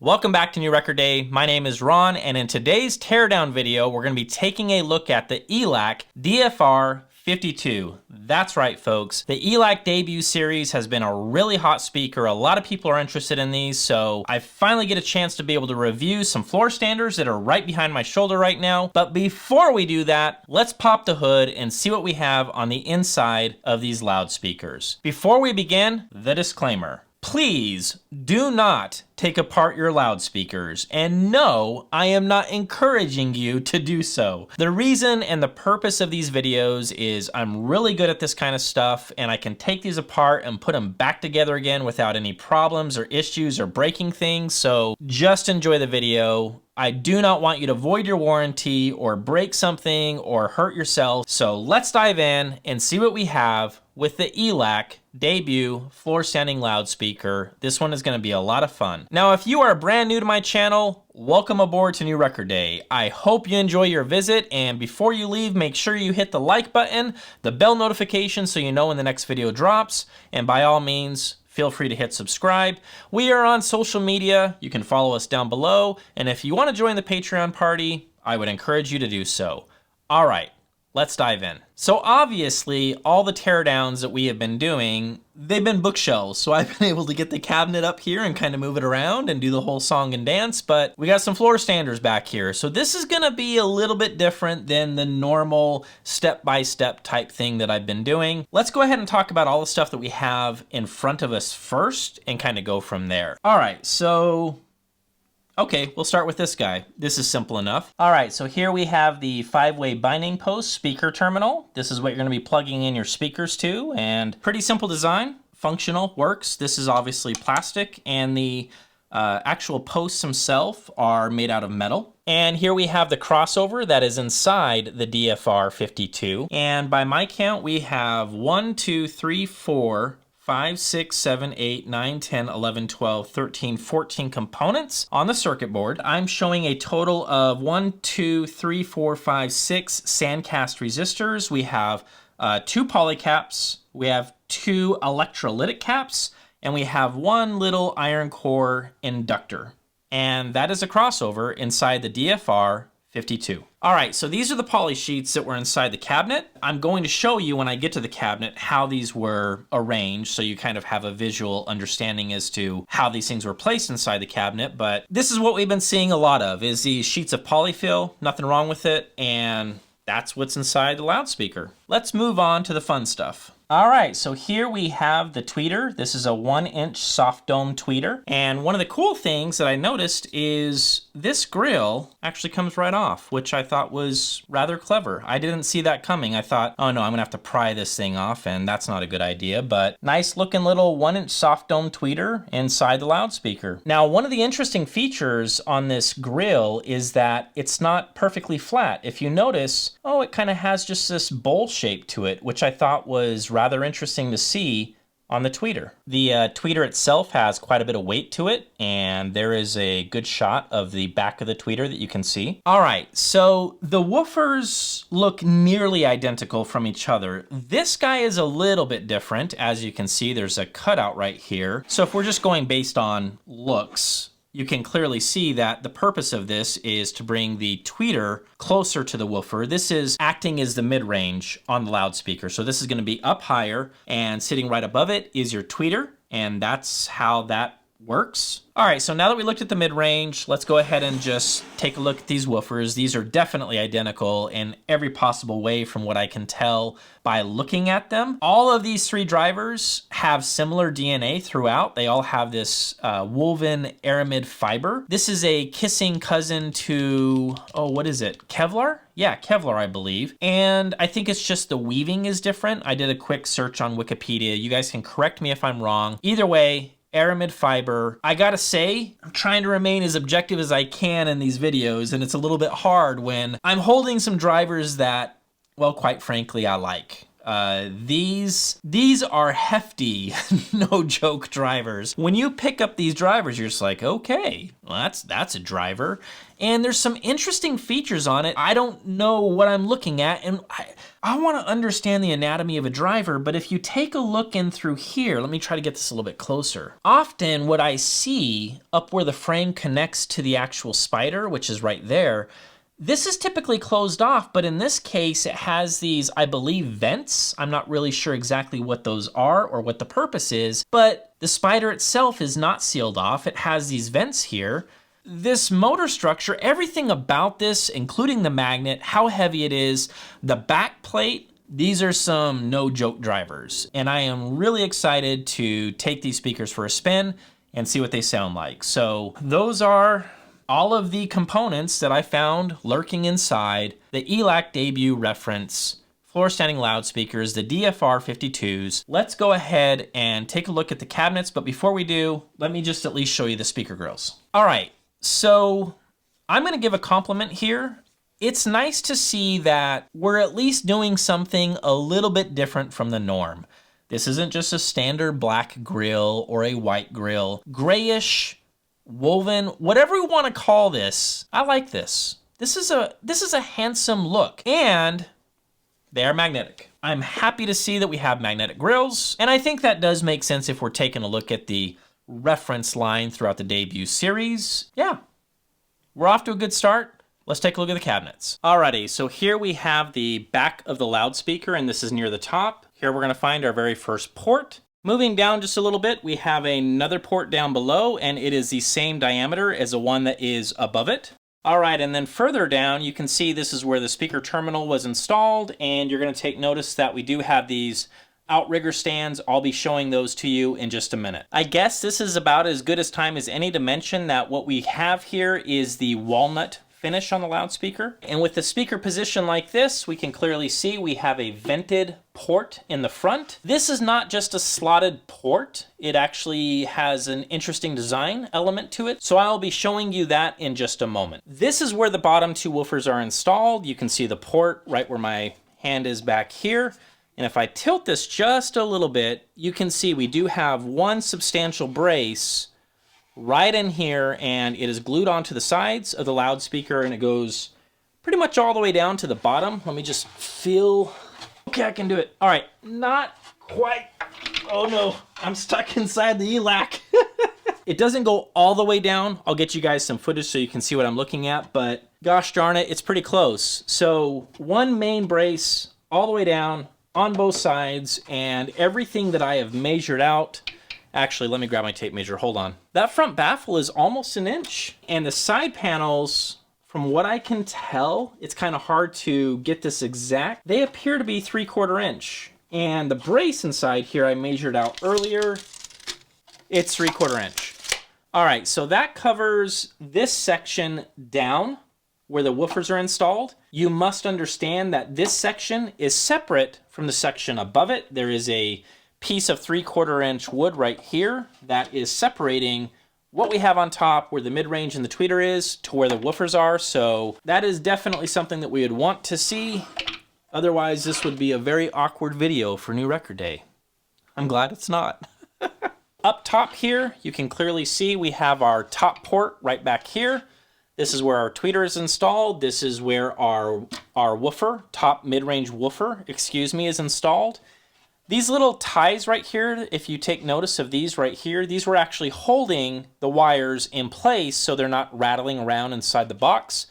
Welcome back to New Record Day. My name is Ron, and in today's teardown video, we're going to be taking a look at the Elac DFR52. That's right, folks. The Elac debut series has been a really hot speaker. A lot of people are interested in these, so I finally get a chance to be able to review some floor standers that are right behind my shoulder right now. But before we do that, let's pop the hood and see what we have on the inside of these loudspeakers. Before we begin, the disclaimer. Please do not take apart your loudspeakers, and no, I am not encouraging you to do so. The reason and the purpose of these videos is I'm really good at this kind of stuff, and I can take these apart and put them back together again without any problems or issues or breaking things, so just enjoy the video. I do not want you to void your warranty or break something or hurt yourself, so let's dive in and see what we have with the Elac debut floor standing loudspeaker. This one is going to be a lot of fun. Now, if you are brand new to my channel, welcome aboard to New Record Day. I hope you enjoy your visit, and before you leave, make sure you hit the like button, the bell notification so you know when the next video drops, and by all means, feel free to hit subscribe. We are on social media. You can follow us down below, and if you want to join the Patreon party, I would encourage you to do so. All right. Let's dive in. So obviously, all the teardowns that we have been doing, they've been bookshelves. So I've been able to get the cabinet up here and kind of move it around and do the whole song and dance, but we got some floor standers back here. So this is gonna be a little bit different than the normal step-by-step type thing that I've been doing. Let's go ahead and talk about all the stuff that we have in front of us first and kind of go from there. All right, so okay, we'll start with this guy. This is simple enough. All right, so here we have the 5-way binding post speaker terminal. This is what you're gonna be plugging in your speakers to, and pretty simple design, functional, works. This is obviously plastic, and the actual posts themselves are made out of metal. And here we have the crossover that is inside the DFR52. And by my count, we have 1, 2, 3, 4, 5, 6, 7, 8, 9, 10, 11, 12, 13, 14 components on the circuit board. I'm showing a total of 1, 2, 3, 4, 5, 6 sandcast resistors. We have 2 polycaps, we have 2 electrolytic caps, and we have 1 little iron core inductor. And that is a crossover inside the DFR52. All right, so these are the poly sheets that were inside the cabinet. I'm going to show you when I get to the cabinet how these were arranged, so you kind of have a visual understanding as to how these things were placed inside the cabinet. But this is what we've been seeing a lot of, is these sheets of polyfill, nothing wrong with it, and that's what's inside the loudspeaker. Let's move on to the fun stuff. All right, so here we have the tweeter. This is a 1-inch soft dome tweeter. And one of the cool things that I noticed is this grill actually comes right off, which I thought was rather clever. I didn't see that coming. I thought, oh no, I'm gonna have to pry this thing off, and that's not a good idea, but nice looking little 1-inch soft dome tweeter inside the loudspeaker. Now, one of the interesting features on this grill is that it's not perfectly flat. If you notice, oh, it kind of has just this bowl shape to it, which I thought was rather interesting to see on the tweeter. The tweeter itself has quite a bit of weight to it, and there is a good shot of the back of the tweeter that you can see. All right, so the woofers look nearly identical from each other. This guy is a little bit different. As you can see, there's a cutout right here. So if we're just going based on looks, you can clearly see that the purpose of this is to bring the tweeter closer to the woofer. This is acting as the mid-range on the loudspeaker. So this is gonna be up higher, and sitting right above it is your tweeter, and that's how that works. All right, so now that we looked at the mid-range, let's go ahead and just take a look at these woofers. These are definitely identical in every possible way from what I can tell by looking at them. All of these 3 drivers have similar DNA throughout. They all have this woven aramid fiber. This is a kissing cousin to, oh, what is it? Kevlar? Yeah, Kevlar, I believe. And I think it's just the weaving is different. I did a quick search on Wikipedia. You guys can correct me if I'm wrong. Either way, aramid fiber. I gotta say, I'm trying to remain as objective as I can in these videos, and it's a little bit hard when I'm holding some drivers that, well, quite frankly, I like. These are hefty, no joke drivers. When you pick up these drivers, you're just like, okay, well, that's a driver. And there's some interesting features on it. I don't know what I'm looking at, and I want to understand the anatomy of a driver, but if you take a look in through here, let me try to get this a little bit closer. Often what I see up where the frame connects to the actual spider, which is right there, this is typically closed off, but in this case, it has these, I believe, vents. I'm not really sure exactly what those are or what the purpose is, but the spider itself is not sealed off. It has these vents here. This motor structure, everything about this, including the magnet, how heavy it is, the back plate, these are some no joke drivers. And I am really excited to take these speakers for a spin and see what they sound like. So those are all of the components that I found lurking inside the Elac debut reference floor-standing loudspeakers, the DFR52s. Let's go ahead and take a look at the cabinets, but before we do, let me just at least show you the speaker grills. All right, so I'm gonna give a compliment here. It's nice to see that we're at least doing something a little bit different from the norm. This isn't just a standard black grill or a white grill. Grayish, woven, whatever you want to call this, I like this. This is a handsome look, and they are magnetic. I'm happy to see that we have magnetic grills, and I think that does make sense if we're taking a look at the reference line throughout the debut series. Yeah, we're off to a good start. Let's take a look at the cabinets. Alrighty, so here we have the back of the loudspeaker, and this is near the top. Here we're gonna find our very first port. Moving down just a little bit, we have another port down below, and it is the same diameter as the one that is above it. All right, and then further down, you can see this is where the speaker terminal was installed, and you're gonna take notice that we do have these outrigger stands. I'll be showing those to you in just a minute. I guess this is about as good as time as any to mention that what we have here is the walnut finish on the loudspeaker. And with the speaker position like this, we can clearly see we have a vented port in the front. This is not just a slotted port. It actually has an interesting design element to it. So I'll be showing you that in just a moment. This is where the bottom two woofers are installed. You can see the port right where my hand is back here. And if I tilt this just a little bit, you can see we do have one substantial brace right in here, and it is glued onto the sides of the loudspeaker, and it goes pretty much all the way down to the bottom. Let me just feel, okay, I can do it. All right, not quite, oh no, I'm stuck inside the Elac. It doesn't go all the way down. I'll get you guys some footage so you can see what I'm looking at, but gosh darn it, it's pretty close. So one main brace all the way down on both sides, and everything that I have measured out. Actually, let me grab my tape measure, hold on. That front baffle is almost an inch, and the side panels, from what I can tell, it's kind of hard to get this exact, they appear to be 3/4 inch. And the brace inside here I measured out earlier, it's 3/4 inch. All right, so that covers this section down where the woofers are installed. You must understand that this section is separate from the section above it. There is a piece of 3/4 inch wood right here that is separating what we have on top where the mid-range and the tweeter is to where the woofers are. So that is definitely something that we would want to see. Otherwise, this would be a very awkward video for New Record Day. I'm glad it's not. Up top here, you can clearly see we have our top port right back here. This is where our tweeter is installed. This is where our woofer, top mid-range woofer, excuse me, is installed. These little ties right here, if you take notice of these right here, these were actually holding the wires in place so they're not rattling around inside the box.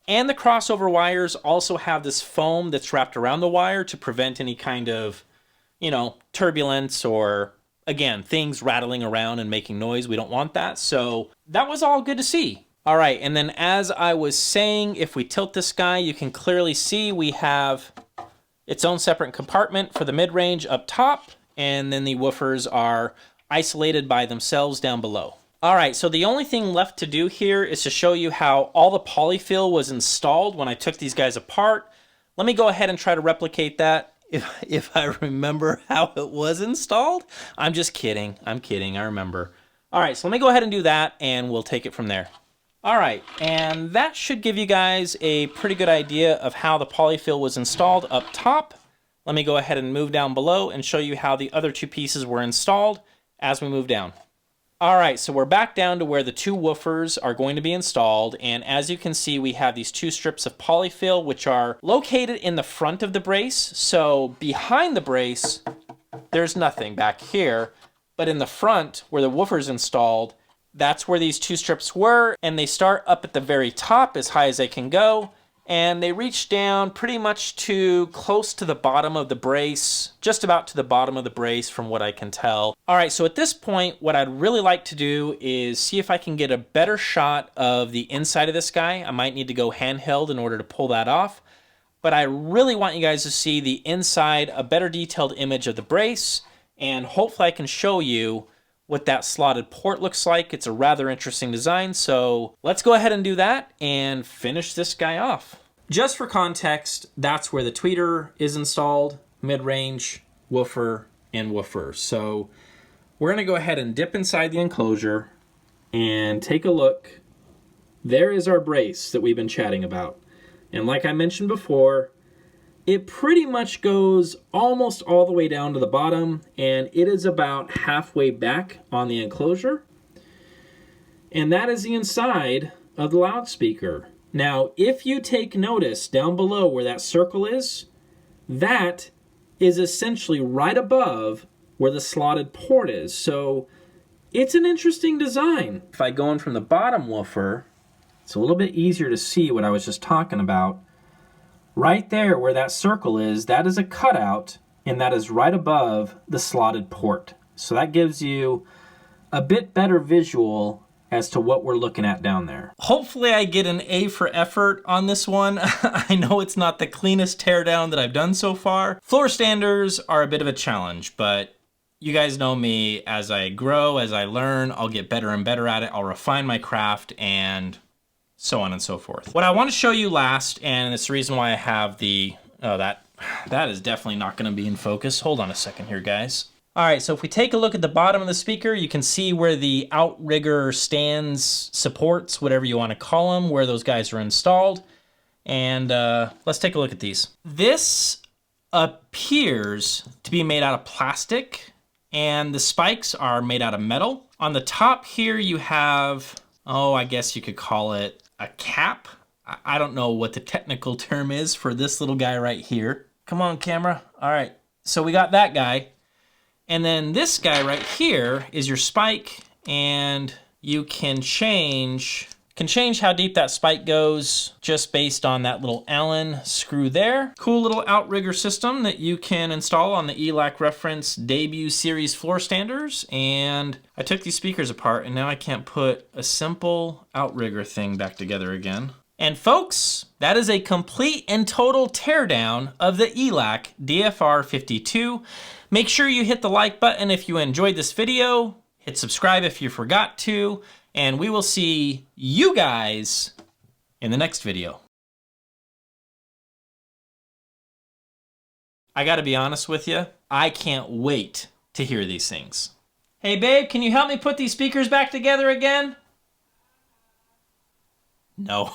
And the crossover wires also have this foam that's wrapped around the wire to prevent any kind of, you know, turbulence or, again, things rattling around and making noise. We don't want that. So that was all good to see. All right, and then as I was saying, if we tilt this guy, you can clearly see we have its own separate compartment for the mid-range up top, and then the woofers are isolated by themselves down below. All right, so the only thing left to do here is to show you how all the polyfill was installed when I took these guys apart. Let me go ahead and try to replicate that if I remember how it was installed. I'm just kidding, I'm kidding, I remember. All right, so let me go ahead and do that, and we'll take it from there. All right, and that should give you guys a pretty good idea of how the polyfill was installed up top. Let me go ahead and move down below and show you how the other two pieces were installed as we move down. All right, so we're back down to where the two woofers are going to be installed, and as you can see, we have these two strips of polyfill which are located in the front of the brace. So behind the brace, there's nothing back here, but in the front where the woofer's installed, that's where these two strips were, and they start up at the very top as high as they can go, and they reach down pretty much to close to the bottom of the brace, just about to the bottom of the brace from what I can tell. All right, so at this point, what I'd really like to do is see if I can get a better shot of the inside of this guy. I might need to go handheld in order to pull that off, but I really want you guys to see the inside, a better detailed image of the brace, and hopefully I can show you what that slotted port looks like. It's a rather interesting design, so let's go ahead and do that and finish this guy off. Just for context, that's where the tweeter is installed, mid-range, woofer, and woofer. So we're gonna go ahead and dip inside the enclosure and take a look. There is our brace that we've been chatting about. And like I mentioned before, it pretty much goes almost all the way down to the bottom, and it is about halfway back on the enclosure. And that is the inside of the loudspeaker. Now, if you take notice down below where that circle is, that is essentially right above where the slotted port is. So it's an interesting design. If I go in from the bottom woofer, it's a little bit easier to see what I was just talking about. Right there where that circle is, that is a cutout, and that is right above the slotted port. So that gives you a bit better visual as to what we're looking at down there. Hopefully I get an A for effort on this one. I know it's not the cleanest teardown that I've done so far. Floor standers are a bit of a challenge, but you guys know me. As I grow, as I learn, I'll get better and better at it. I'll refine my craft and so on and so forth. What I want to show you last, and it's the reason why I have the, oh, that is definitely not going to be in focus. Hold on a second here, guys. All right, so if we take a look at the bottom of the speaker, you can see where the outrigger stands, supports, whatever you want to call them, where those guys are installed. And let's take a look at these. This appears to be made out of plastic, and the spikes are made out of metal. On the top here, you have, oh, I guess you could call it a cap. I don't know what the technical term is for this little guy right here. Come on, camera. All right, so we got that guy. And then this guy right here is your spike, and you can change how deep that spike goes just based on that little Allen screw there. Cool little outrigger system that you can install on the Elac reference debut series floor standers. And I took these speakers apart, and now I can't put a simple outrigger thing back together again. And folks, that is a complete and total teardown of the Elac DFR52. Make sure you hit the like button if you enjoyed this video, hit subscribe if you forgot to, and we will see you guys in the next video. I gotta be honest with you, I can't wait to hear these things. Hey babe, can you help me put these speakers back together again? No.